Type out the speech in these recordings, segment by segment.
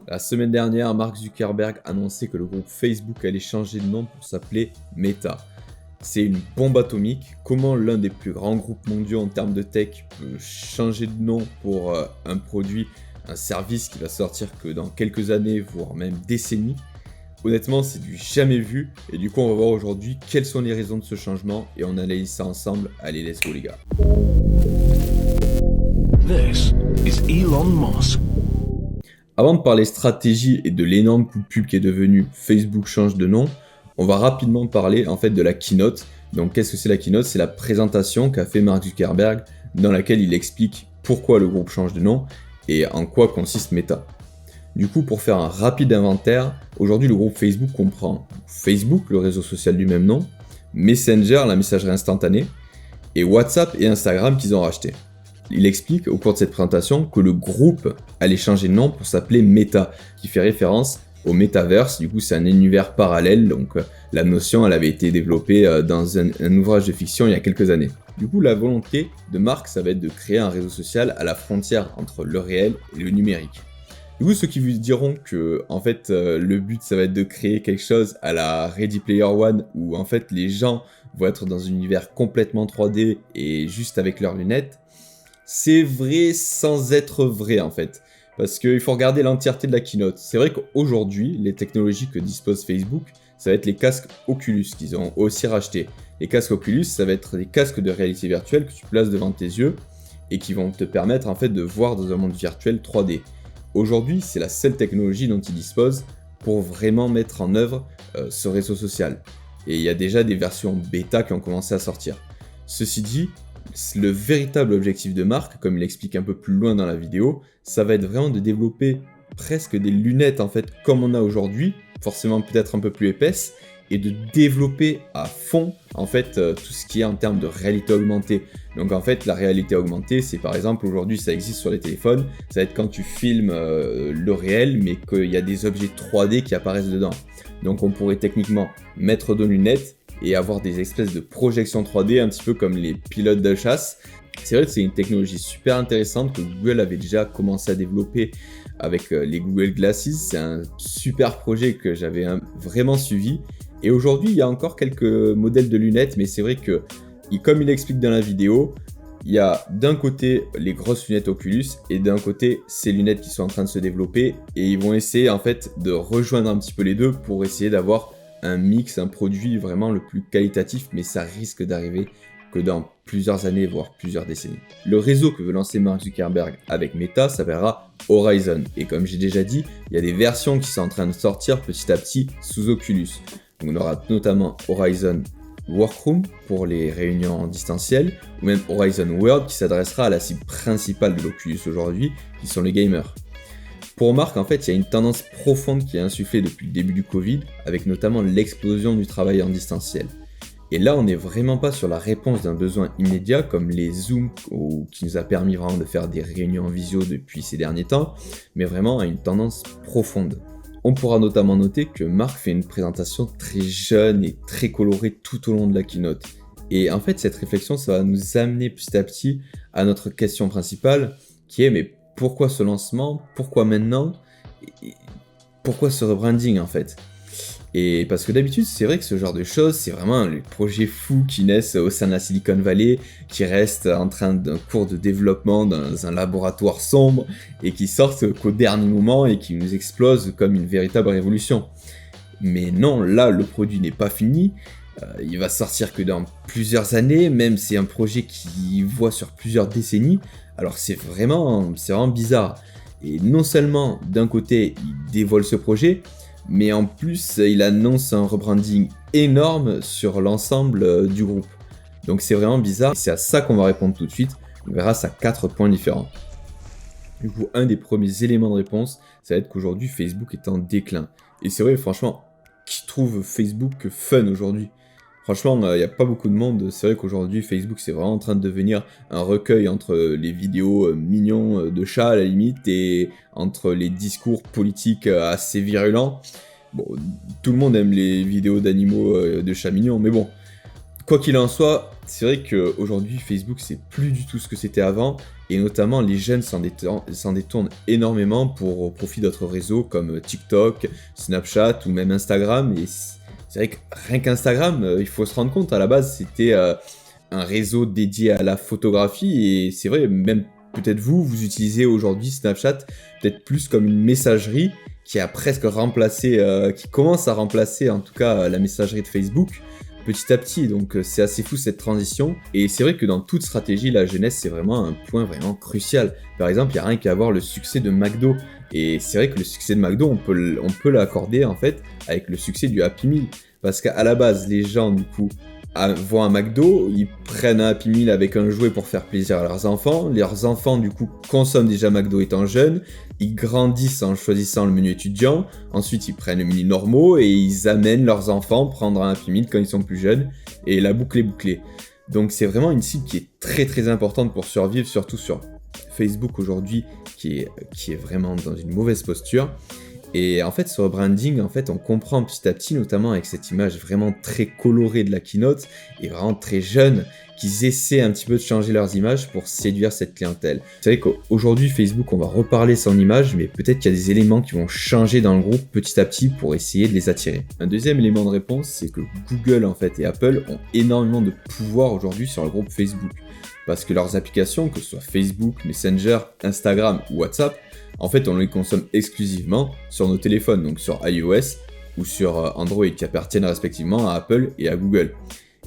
La semaine dernière, Mark Zuckerberg annonçait que le groupe Facebook allait changer de nom pour s'appeler Meta. C'est une bombe atomique. Comment l'un des plus grands groupes mondiaux en termes de tech peut changer de nom pour un produit, un service qui va sortir que dans quelques années, voire même décennies? Honnêtement, c'est du jamais vu. Et du coup, on va voir aujourd'hui quelles sont les raisons de ce changement et on analyse ça ensemble. Allez, let's go les gars. This is Elon Musk. Avant de parler stratégie et de l'énorme coup de pub qui est devenu Facebook change de nom, on va rapidement parler en fait de la keynote. Donc qu'est-ce que c'est la keynote? C'est la présentation qu'a fait Mark Zuckerberg dans laquelle il explique pourquoi le groupe change de nom et en quoi consiste Meta. Du coup, pour faire un rapide inventaire, aujourd'hui le groupe Facebook comprend Facebook, le réseau social du même nom, Messenger, la messagerie instantanée, et WhatsApp et Instagram qu'ils ont racheté. Il explique au cours de cette présentation que le groupe allait changer de nom pour s'appeler Meta, qui fait référence au Metaverse. Du coup, c'est un univers parallèle, donc la notion elle avait été développée dans un ouvrage de fiction il y a quelques années. Du coup, la volonté de Mark, ça va être de créer un réseau social à la frontière entre le réel et le numérique. Du coup, ceux qui vous diront que en fait le but ça va être de créer quelque chose à la Ready Player One où en fait les gens vont être dans un univers complètement 3D et juste avec leurs lunettes, c'est vrai sans être vrai en fait. Parce qu'il faut regarder l'entièreté de la keynote. C'est vrai qu'aujourd'hui, les technologies que dispose Facebook, ça va être les casques Oculus qu'ils ont aussi rachetés. Les casques Oculus, ça va être des casques de réalité virtuelle que tu places devant tes yeux et qui vont te permettre en fait de voir dans un monde virtuel 3D. Aujourd'hui, c'est la seule technologie dont ils disposent pour vraiment mettre en œuvre ce réseau social. Et il y a déjà des versions bêta qui ont commencé à sortir. Ceci dit, le véritable objectif de Mark, comme il l'explique un peu plus loin dans la vidéo, ça va être vraiment de développer presque des lunettes en fait comme on a aujourd'hui, forcément peut-être un peu plus épaisses, et de développer à fond en fait tout ce qui est en termes de réalité augmentée. Donc en fait la réalité augmentée c'est par exemple aujourd'hui ça existe sur les téléphones, ça va être quand tu filmes le réel mais qu'il y a des objets 3D qui apparaissent dedans. Donc on pourrait techniquement mettre nos lunettes et avoir des espèces de projections 3D un petit peu comme les pilotes de chasse. C'est vrai que c'est une technologie super intéressante que Google avait déjà commencé à développer avec les Google Glasses. C'est un super projet que j'avais vraiment suivi. Et aujourd'hui, il y a encore quelques modèles de lunettes, mais c'est vrai que, comme il explique dans la vidéo, il y a d'un côté les grosses lunettes Oculus et d'un côté ces lunettes qui sont en train de se développer et ils vont essayer en fait de rejoindre un petit peu les deux pour essayer d'avoir un mix, un produit vraiment le plus qualitatif, mais ça risque d'arriver que dans plusieurs années, voire plusieurs décennies. Le réseau que veut lancer Mark Zuckerberg avec Meta s'appellera Horizon. Et comme j'ai déjà dit, il y a des versions qui sont en train de sortir petit à petit sous Oculus. Donc on aura notamment Horizon Workroom pour les réunions en distanciel, ou même Horizon World qui s'adressera à la cible principale de l'Oculus aujourd'hui, qui sont les gamers. Pour Mark, en fait, il y a une tendance profonde qui est insufflée depuis le début du Covid, avec notamment l'explosion du travail en distanciel. Et là, on n'est vraiment pas sur la réponse d'un besoin immédiat, comme les Zooms, qui nous a permis vraiment de faire des réunions en visio depuis ces derniers temps, mais vraiment à une tendance profonde. On pourra notamment noter que Mark fait une présentation très jeune et très colorée tout au long de la keynote. Et en fait, cette réflexion, ça va nous amener petit à petit à notre question principale, qui est mais pourquoi ce lancement? Pourquoi maintenant? Et pourquoi ce rebranding en fait? Et parce que d'habitude, c'est vrai que ce genre de choses, c'est vraiment les projets fous qui naissent au sein de la Silicon Valley, qui restent en train d'un cours de développement dans un laboratoire sombre, et qui sortent qu'au dernier moment et qui nous explosent comme une véritable révolution. Mais non, là, le produit n'est pas fini, il va sortir que dans plusieurs années, même c'est un projet qui voit sur plusieurs décennies, alors c'est vraiment bizarre. Et non seulement, d'un côté, il dévoile ce projet, mais en plus, il annonce un rebranding énorme sur l'ensemble du groupe. Donc c'est vraiment bizarre, c'est à ça qu'on va répondre tout de suite, grâce à 4 points différents. Du coup, un des premiers éléments de réponse, ça va être qu'aujourd'hui, Facebook est en déclin. Et c'est vrai, franchement, qui trouve Facebook fun aujourd'hui? Franchement, il n'y a pas beaucoup de monde. C'est vrai qu'aujourd'hui, Facebook, c'est vraiment en train de devenir un recueil entre les vidéos mignons de chats, à la limite, et entre les discours politiques assez virulents. Bon, tout le monde aime les vidéos d'animaux de chats mignons, mais bon. Quoi qu'il en soit, c'est vrai qu'aujourd'hui, Facebook, c'est plus du tout ce que c'était avant, et notamment les jeunes s'en détournent énormément au profit d'autres réseaux comme TikTok, Snapchat ou même Instagram. Et c'est vrai que rien qu'Instagram, il faut se rendre compte, à la base, c'était un réseau dédié à la photographie, et c'est vrai, même peut-être vous utilisez aujourd'hui Snapchat peut-être plus comme une messagerie qui a presque remplacé, qui commence à remplacer en tout cas la messagerie de Facebook petit à petit. Donc c'est assez fou cette transition. Et c'est vrai que dans toute stratégie, la jeunesse c'est vraiment un point vraiment crucial. Par exemple, il n'y a rien qu'à voir le succès de McDo. Et c'est vrai que le succès de McDo, on peut l'accorder en fait avec le succès du Happy Meal. Parce qu'à la base, les gens du coup vont à McDo, ils prennent un Happy Meal avec un jouet pour faire plaisir à leurs enfants. Leurs enfants, du coup, consomment déjà McDo étant jeunes. Ils grandissent en choisissant le menu étudiant. Ensuite, ils prennent le menu normaux et ils amènent leurs enfants prendre un Happy Meal quand ils sont plus jeunes. Et la boucle est bouclée. Donc, c'est vraiment une cible qui est très très importante pour survivre, surtout sur Facebook aujourd'hui, qui est vraiment dans une mauvaise posture. Et en fait, ce rebranding, en fait, on comprend petit à petit, notamment avec cette image vraiment très colorée de la keynote, et vraiment très jeune, qu'ils essaient un petit peu de changer leurs images pour séduire cette clientèle. Vous savez qu'aujourd'hui, Facebook, on va reparler son image, mais peut-être qu'il y a des éléments qui vont changer dans le groupe petit à petit pour essayer de les attirer. Un deuxième élément de réponse, c'est que Google, en fait, et Apple ont énormément de pouvoir aujourd'hui sur le groupe Facebook. Parce que leurs applications, que ce soit Facebook, Messenger, Instagram ou WhatsApp, en fait, on les consomme exclusivement sur nos téléphones, donc sur iOS ou sur Android, qui appartiennent respectivement à Apple et à Google.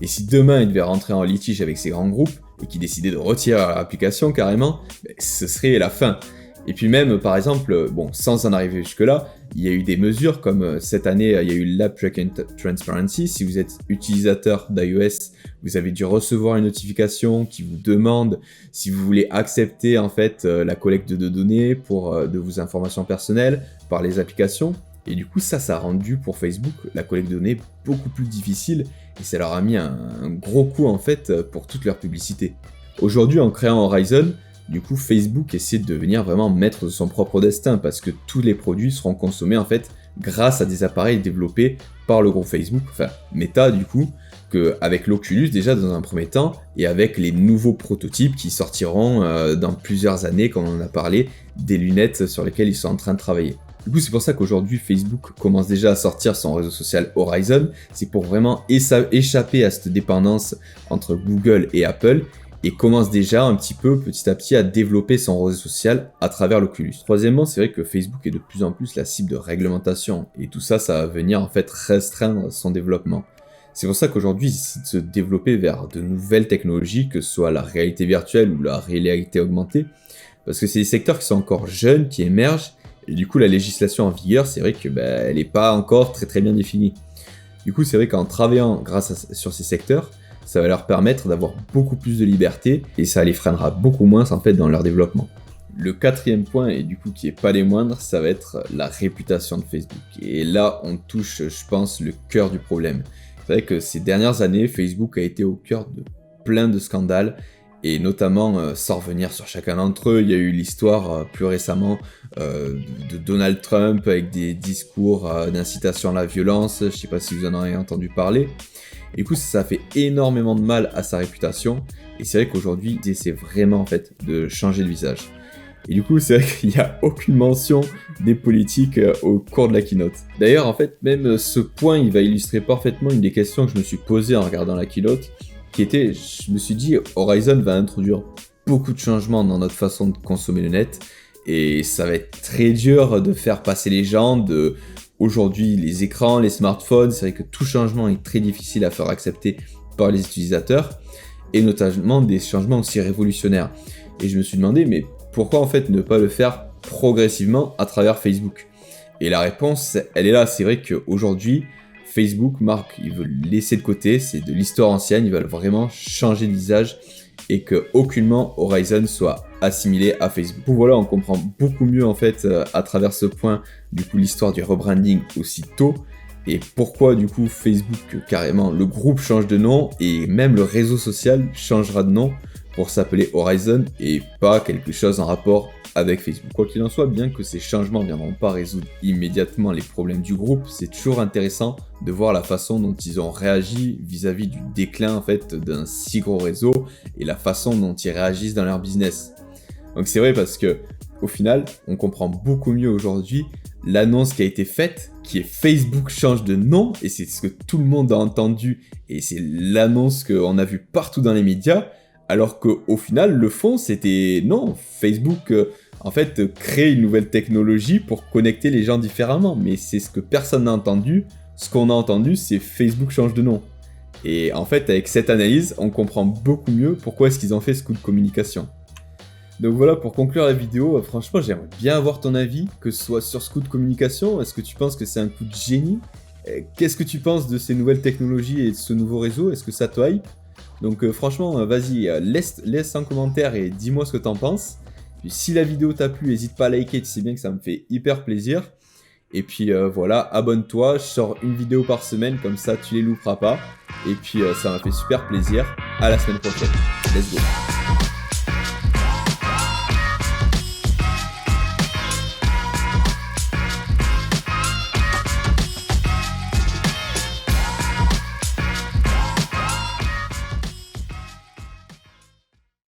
Et si demain ils devaient rentrer en litige avec ces grands groupes et qu'ils décidaient de retirer leur application carrément, ce serait la fin. Et puis même, par exemple, bon, sans en arriver jusque-là, il y a eu des mesures comme cette année, il y a eu l'App Tracking Transparency. Si vous êtes utilisateur d'iOS, vous avez dû recevoir une notification qui vous demande si vous voulez accepter en fait la collecte de données de vos informations personnelles par les applications. Et du coup, ça a rendu pour Facebook la collecte de données beaucoup plus difficile et ça leur a mis un gros coup en fait pour toute leur publicité. Aujourd'hui, en créant Horizon, du coup, Facebook essaie de devenir vraiment maître de son propre destin parce que tous les produits seront consommés en fait grâce à des appareils développés par le groupe Facebook, enfin Meta du coup, avec l'Oculus déjà dans un premier temps et avec les nouveaux prototypes qui sortiront dans plusieurs années, comme on en a parlé, des lunettes sur lesquelles ils sont en train de travailler. Du coup, c'est pour ça qu'aujourd'hui, Facebook commence déjà à sortir son réseau social Horizon, c'est pour vraiment échapper à cette dépendance entre Google et Apple, et commence déjà un petit peu, petit à petit, à développer son réseau social à travers l'Oculus. Troisièmement, c'est vrai que Facebook est de plus en plus la cible de réglementation, et tout ça, ça va venir en fait restreindre son développement. C'est pour ça qu'aujourd'hui, ils essaient de se développer vers de nouvelles technologies, que ce soit la réalité virtuelle ou la réalité augmentée, parce que c'est des secteurs qui sont encore jeunes, qui émergent, et du coup, la législation en vigueur, c'est vrai que elle n'est pas encore très très bien définie. Du coup, c'est vrai qu'en travaillant sur ces secteurs, ça va leur permettre d'avoir beaucoup plus de liberté et ça les freinera beaucoup moins en fait dans leur développement. Le quatrième point, et du coup qui est pas les moindres, ça va être la réputation de Facebook. Et là, on touche, je pense, le cœur du problème. C'est vrai que ces dernières années, Facebook a été au cœur de plein de scandales, et notamment, sans revenir sur chacun d'entre eux, il y a eu l'histoire plus récemment de Donald Trump avec des discours d'incitation à la violence, je sais pas si vous en avez entendu parler. Et du coup, ça fait énormément de mal à sa réputation, et c'est vrai qu'aujourd'hui, il essaie vraiment en fait de changer de visage. Et du coup, c'est vrai qu'il n'y a aucune mention des politiques au cours de la keynote. D'ailleurs, en fait, même ce point, il va illustrer parfaitement une des questions que je me suis posées en regardant la keynote, qui était, je me suis dit, Horizon va introduire beaucoup de changements dans notre façon de consommer le net, et ça va être très dur de faire passer les gens de... Aujourd'hui, les écrans, les smartphones, c'est vrai que tout changement est très difficile à faire accepter par les utilisateurs, et notamment des changements aussi révolutionnaires. Et je me suis demandé, mais pourquoi en fait ne pas le faire progressivement à travers Facebook ? Et la réponse, elle est là. C'est vrai qu'aujourd'hui, Facebook, Mark, ils veulent laisser de côté, c'est de l'histoire ancienne, ils veulent vraiment changer de visage et que aucunement Horizon soit assimilé à Facebook. Du coup, voilà, on comprend beaucoup mieux en fait à travers ce point du coup l'histoire du rebranding aussi tôt et pourquoi du coup Facebook carrément le groupe change de nom et même le réseau social changera de nom pour s'appeler Horizon et pas quelque chose en rapport avec Facebook. Quoi qu'il en soit, bien que ces changements ne viendront pas résoudre immédiatement les problèmes du groupe, c'est toujours intéressant de voir la façon dont ils ont réagi vis-à-vis du déclin en fait d'un si gros réseau et la façon dont ils réagissent dans leur business. Donc c'est vrai parce que au final, on comprend beaucoup mieux aujourd'hui l'annonce qui a été faite, qui est Facebook change de nom, et c'est ce que tout le monde a entendu, et c'est l'annonce qu'on a vue partout dans les médias, alors qu'au final, le fond, c'était non, Facebook, en fait, crée une nouvelle technologie pour connecter les gens différemment, mais c'est ce que personne n'a entendu. Ce qu'on a entendu, c'est Facebook change de nom. Et en fait, avec cette analyse, on comprend beaucoup mieux pourquoi est-ce qu'ils ont fait ce coup de communication. Donc voilà, pour conclure la vidéo, franchement, j'aimerais bien avoir ton avis, que ce soit sur ce coup de communication. Est-ce que tu penses que c'est un coup de génie ? Qu'est-ce que tu penses de ces nouvelles technologies et de ce nouveau réseau ? Est-ce que ça te hype ? Donc franchement, vas-y, laisse un commentaire et dis-moi ce que t'en penses. Puis si la vidéo t'a plu, n'hésite pas à liker, tu sais bien que ça me fait hyper plaisir. Et puis voilà, abonne-toi, je sors une vidéo par semaine, comme ça tu les louperas pas. Et puis ça m'a fait super plaisir. À la semaine prochaine. Let's go.